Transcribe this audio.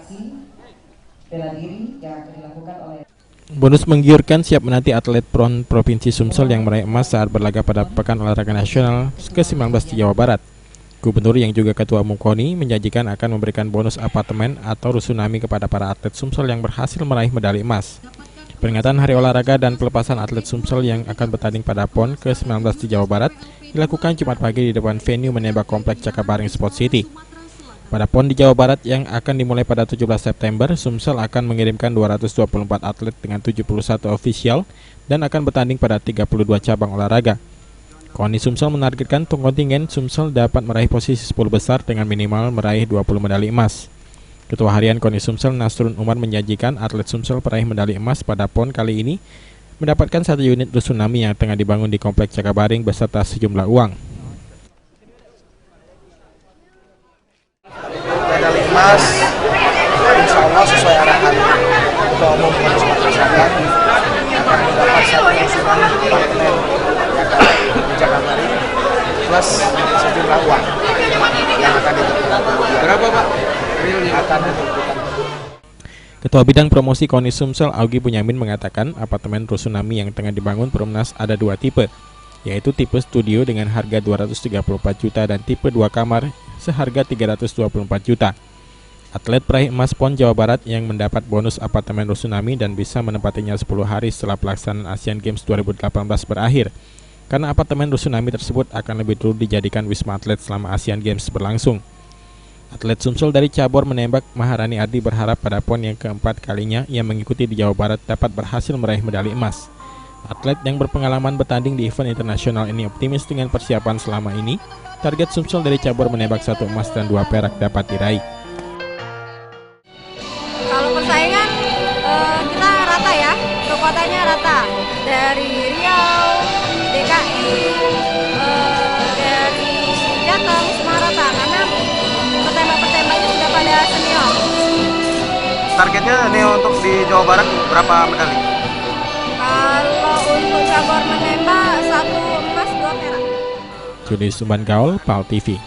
aksi bela diri yang akan dilakukan oleh. Bonus menggiurkan siap menanti atlet PRON Provinsi Sumsel yang meraih emas saat berlaga pada Pekan Olahraga Nasional ke-19 di Jawa Barat. Gubernur yang juga Ketua Umum KONI menjanjikan akan memberikan bonus apartemen atau rusunami kepada para atlet Sumsel yang berhasil meraih medali emas. Peringatan Hari Olahraga dan pelepasan atlet Sumsel yang akan bertanding pada PON ke-19 di Jawa Barat dilakukan Jumat pagi di depan venue menembak Komplek Cakabaring Sport City. Pada PON di Jawa Barat yang akan dimulai pada 17 September, Sumsel akan mengirimkan 224 atlet dengan 71 ofisial dan akan bertanding pada 32 cabang olahraga. KONI Sumsel menargetkan kontingen Sumsel dapat meraih posisi 10 besar dengan minimal meraih 20 medali emas. Ketua Harian KONI Sumsel Nasrun Umar menjanjikan atlet Sumsel peraih medali emas pada PON kali ini mendapatkan 1 unit rusunami yang tengah dibangun di Komplek Cakabaring beserta sejumlah uang. Medali emas, insya Allah sesuai arahan Ketua Umum KONI Sumatera Selatan akan mendapat 1 rusunami apartemen di Cakabaring plus sejumlah uang yang akan ditentukan. Berapa Pak? Akan ditentukan. Ketua Bidang Promosi KONI Sumsel Augie Bunyamin mengatakan apartemen rusunami yang tengah dibangun Perumnas ada 2 tipe, yaitu tipe studio dengan harga 234 juta dan tipe 2 kamar seharga 324 juta. Atlet peraih emas PON Jawa Barat yang mendapat bonus apartemen rusunami dan bisa menempatinya 10 hari setelah pelaksanaan Asian Games 2018 berakhir. Karena apartemen rusunami tersebut akan lebih dulu dijadikan wisma atlet selama Asian Games berlangsung. Atlet Sumsel dari cabur menembak Maharani Ardi berharap pada PON yang keempat kalinya ia mengikuti di Jawa Barat dapat berhasil meraih medali emas. Atlet yang berpengalaman bertanding di event internasional ini optimis dengan persiapan selama ini. Target Sumsel dari cabur menembak 1 emas dan 2 perak dapat diraih. Kalau persaingan kita rata ya, kekuatannya rata. Dari Riau, DKI, dari Jateng, semua rata. Karena petembak-petembaknya sudah pada senior. Targetnya nih untuk di Jawa Barat berapa medali? Kalau untuk cabur menembak 1 emas 2 perak. Juni Sumban Gaul, PAL TV.